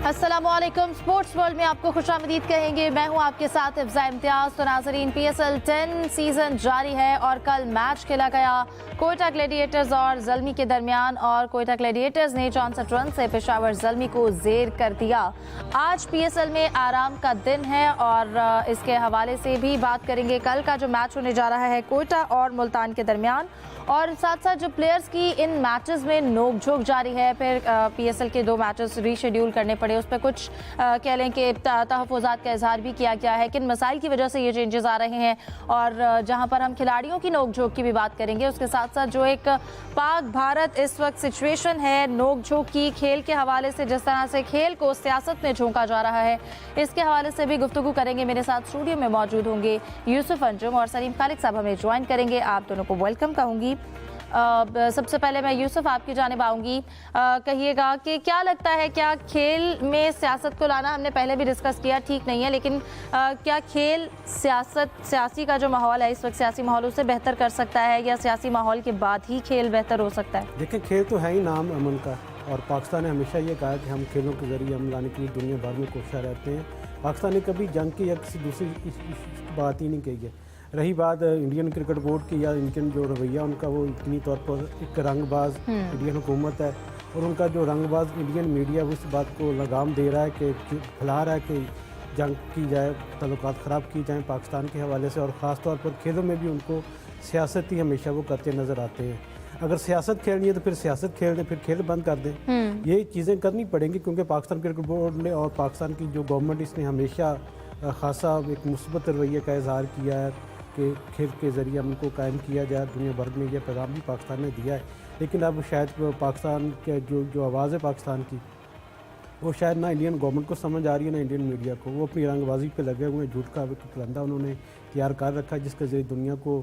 अस्सलामुअलैकुम। Sports world में आपको खुशामदीद कहेंगे। मैं हूं आपके साथ इफ्ज़ा इम्तियाज। तो नाज़रीन, PSL 10 सीजन जारी है और कल मैच खेला गया कोयटा ग्लैडिएटर्स और ज़ल्मी के दरमियान, और कोयटा ग्लैडिएटर्स ने 64 रन से पेशावर ज़ल्मी को ज़ेर कर दिया। आज PSL में आराम का दिन है और इसके हवाले से भी बात करेंगे। कल का जो मैच होने जा रहा है कोयटा और मुल्तान के दरमियान, और साथ साथ जो प्लेयर्स की इन मैचेस में नोकझोंक जारी है। फिर PSL के 2 मैचेस रीशेड्यूल करने पड़े, उस पर कुछ कह लें कि तहफ़्फ़ुज़ात का इजहार भी किया गया है। किन मसाइल की वजह से ये चेंजेस आ रहे हैं, और जहां पर हम खिलाड़ियों की नोकझोंक की भी बात करेंगे। उसके साथ साथ जो एक पाक भारत इस वक्त सिचुएशन है नोकझोंक की, खेल के हवाले से जिस तरह से खेल को सियासत में झोंका जा रहा है, इसके हवाले से भी गुफ्तगू करेंगे। मेरे साथ स्टूडियो में मौजूद होंगे यूसुफ अंजुम और सलीम खालिक साहब हमें ज्वाइन करेंगे। आप दोनों को वेलकम कहूँगी। सबसे पहले मैं यूसुफ आपकी जानिब आऊँगी। कहिएगा कि क्या लगता है, क्या खेल में सियासत को लाना, हमने पहले भी डिस्कस किया, ठीक नहीं है, लेकिन क्या खेल सियासी का जो माहौल है इस वक्त, सियासी माहौल उसे बेहतर कर सकता है, या सियासी माहौल के बाद ही खेल बेहतर हो सकता है? देखिए, खेल तो है ही नाम अमन का, और पाकिस्तान ने हमेशा ये कहा कि हम खेलों के ज़रिए अमन लाने के लिए दुनिया भर में कोशिश रहते हैं। पाकिस्तान ने कभी जंग की या किसी दूसरी बात ही नहीं कही है। रही बात इंडियन क्रिकेट बोर्ड की या इंडियन जो रवैया उनका, वो इतनी तौर पर एक रंगबाज इंडियन हुकूमत है, और उनका जो रंगबाज इंडियन मीडिया उस बात को लगाम दे रहा है कि फैला रहा है कि जंग की जाए, ताल्लुकात ख़राब की जाए पाकिस्तान के हवाले से, और ख़ास तौर पर खेलों में भी उनको सियासत ही हमेशा वो करते नज़र आते हैं। अगर सियासत खेलनी है तो फिर सियासत खेल दें, फिर खेल बंद कर दें। ये चीज़ें करनी पड़ेंगी, क्योंकि पाकिस्तान क्रिकेट बोर्ड ने और पाकिस्तान की जो गवर्नमेंट, इसने हमेशा खासा एक मुस्बत रवैये का इजहार किया है कि खेल के ज़रिए उनको कायम किया जाए। दुनिया भर में यह पैगाम भी पाकिस्तान ने दिया है, लेकिन अब शायद पाकिस्तान के जो आवाज़ है पाकिस्तान की, वो शायद ना इंडियन गवर्नमेंट को समझ आ रही है ना इंडियन मीडिया को। वो अपनी रंगबाजी पे लगे हुए हैं, झूठ का धंधा उन्होंने तैयार कर रखा है, जिसके ज़रिए दुनिया को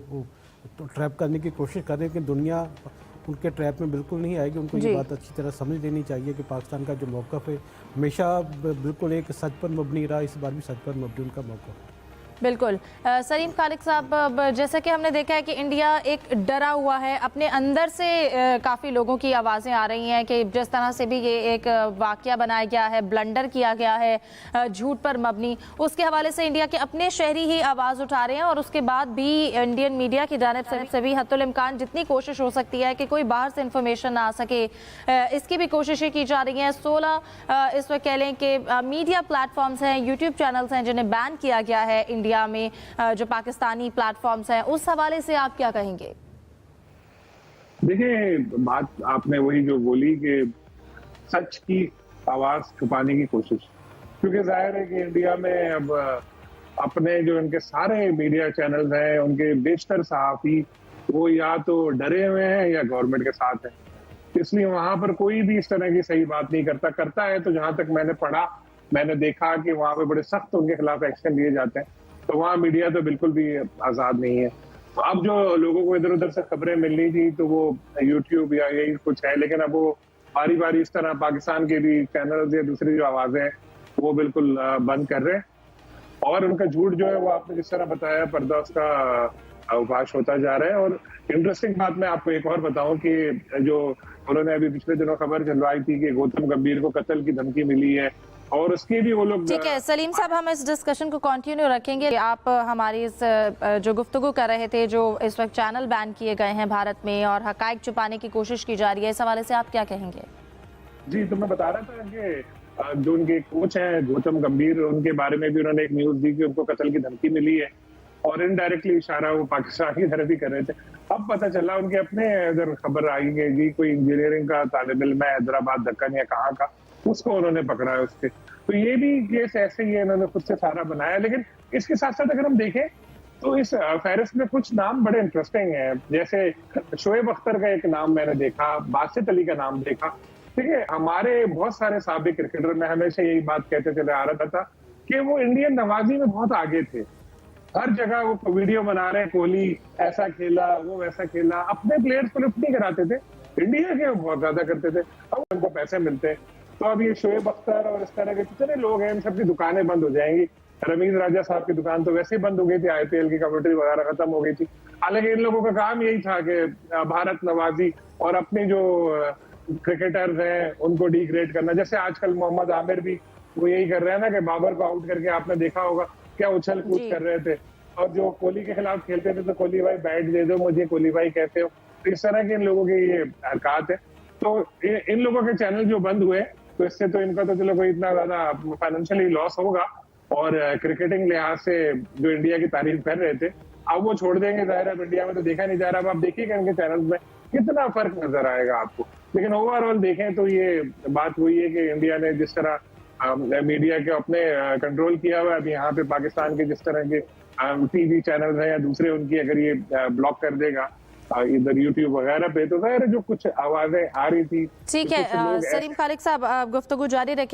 तो ट्रैप करने की कोशिश कर रहे हैं, कि दुनिया उनके ट्रैप में बिल्कुल नहीं आएगी। उनको ये बात अच्छी तरह समझ लेनी चाहिए कि पाकिस्तान का जो मौक़िफ़ है हमेशा बिल्कुल एक सच पर मबनी रहा, इस बार भी सच पर मबनी उनका मौक़िफ़। बिल्कुल। सलीम खालिक साहब, जैसा कि हमने देखा है कि इंडिया एक डरा हुआ है, अपने अंदर से काफ़ी लोगों की आवाज़ें आ रही हैं कि जिस तरह से भी ये एक वाक़या बनाया गया है, ब्लंडर किया गया है, झूठ पर मबनी, उसके हवाले से इंडिया के अपने शहरी ही आवाज़ उठा रहे हैं, और उसके बाद भी इंडियन मीडिया की जानिब से भी हद्दुल इम्कान जितनी कोशिश हो सकती है कि कोई बाहर से इंफॉर्मेशन ना आ सके, इसकी भी कोशिशें की जा रही हैं। 16 इस वक्त कह लें कि मीडिया प्लेटफॉर्म्स हैं, यूट्यूब चैनल्स हैं जिन्हें बैन किया गया है इंडिया में, जो पाकिस्तानी प्लेटफॉर्म्स हैं, उस हवाले से आप क्या कहेंगे? देखिए, बात आपने वही जो बोली कि सच की आवाज छुपाने की कोशिश, क्योंकि जाहिर है कि इंडिया में अब अपने जो इनके सारे मीडिया चैनल्स हैं, उनके बेशतर सहाफी वो या तो डरे हुए हैं या गवर्नमेंट के साथ हैं, इसलिए वहां पर कोई भी इस तरह की सही बात नहीं करता है। तो जहां तक मैंने पढ़ा, मैंने देखा कि वहां पे बड़े सख्त उनके खिलाफ एक्शन लिए जाते हैं, तो वहाँ मीडिया तो बिल्कुल भी आज़ाद नहीं है। तो अब जो लोगों को इधर उधर से खबरें मिल रही थी, तो वो यूट्यूब या यही कुछ है, लेकिन अब वो बारी बारी इस तरह पाकिस्तान के भी चैनल या दूसरी जो आवाज़ें हैं वो बिल्कुल बंद कर रहे हैं, और उनका झूठ जो है वो आपने जिस तरह बताया, पर्दा उसका अवकाश होता जा रहा है। और इंटरेस्टिंग बात मैं आपको एक और बताऊं कि जो उन्होंने अभी पिछले दिनों खबर चलवाई थी कि गौतम गंभीर को कत्ल की धमकी मिली है, और उसके भी वो लोग। ठीक है सलीम साहब, हम इस डिस्कशन को कंटिन्यू रखेंगे। आप हमारी इस जो गुफ्तगू कर रहे थे, जो इस वक्त चैनल बैन किए गए हैं भारत में और हकायक छुपाने की कोशिश की जा रही है, इस हवाले से आप क्या कहेंगे? जी, तो मैं बता रहा था कि जो उनके कोच हैं गौतम गंभीर, उनके बारे में भी उन्होंने एक न्यूज दी कि उनको कत्ल की धमकी मिली है, और इनडायरेक्टली इशारा वो पाकिस्तान की तरफ ही कर रहे थे। अब पता चला उनके अपने इधर खबर आई कि जी कोई इंजीनियरिंग का तालिब इल्म है हैदराबाद दक्कन या कहाँ का, उसको उन्होंने पकड़ा है उसके। तो ये भी केस ऐसे ही है, इन्होंने खुद से सारा बनाया। लेकिन इसके साथ साथ अगर हम देखें तो इस फहरिस्त में कुछ नाम बड़े इंटरेस्टिंग हैं, जैसे शोएब अख्तर का एक नाम मैंने देखा, बासित अली का नाम देखा। ठीक है, हमारे बहुत सारे साबिक क्रिकेटर, मैं हमेशा यही बात कहते चले आ रहा था कि वो इंडियन नवाजी में बहुत आगे थे। हर जगह वो वीडियो बना रहे, कोहली ऐसा खेला, वो वैसा खेला, अपने प्लेयर्स को लिफ्ट नहीं कराते थे, इंडिया के बहुत ज्यादा करते थे। अब उनको पैसे मिलते हैं, तो अब ये शोएब अख्तर और इस तरह के कितने लोग हैं, इन सबकी दुकानें बंद हो जाएंगी। रमीज राजा साहब की दुकान तो वैसे ही बंद हो गई थी, IPL की कमेंट्री वगैरह खत्म हो गई थी। हालांकि इन लोगों का काम यही था कि भारत नवाजी और अपनी जो क्रिकेटर्स हैं उनको डिग्रेड करना, जैसे आजकल मोहम्मद आमिर भी वो यही कर रहे हैं ना कि बाबर को आउट करके आपने देखा होगा क्या उछल कूद जी। कर रहे थे, और जो कोहली के खिलाफ खेलते थे तो कोहली भाई बैट दे दो मुझे, कोहली भाई कहते हो। तो इस तरह के इन लोगों की ये हरकत है। तो इन लोगों के चैनल जो बंद हुए तो इससे तो इनका तो चलो कोई इतना ज्यादा फाइनेंशियली लॉस होगा, और क्रिकेटिंग लिहाज से जो इंडिया की तारीफ कर रहे थे अब वो छोड़ देंगे, जाहिर है इंडिया में तो देखा नहीं जा रहा। अब आप देखिएगा इनके चैनल में कितना फर्क नजर आएगा आपको। लेकिन ओवरऑल देखें तो ये बात वही है कि इंडिया ने जिस तरह मीडिया के अपने कंट्रोल किया हुआ है, अब यहाँ पे पाकिस्तान के जिस तरह के टीवी चैनल है या दूसरे उनकी अगर ये ब्लॉक कर देगा इधर यूट्यूब वगैरह पे, तो जाहिर है जो कुछ आवाजें आ रही थी ठीक है कुछ लोग सलीम खालिक साहब, गुफ्तगू जारी रखें।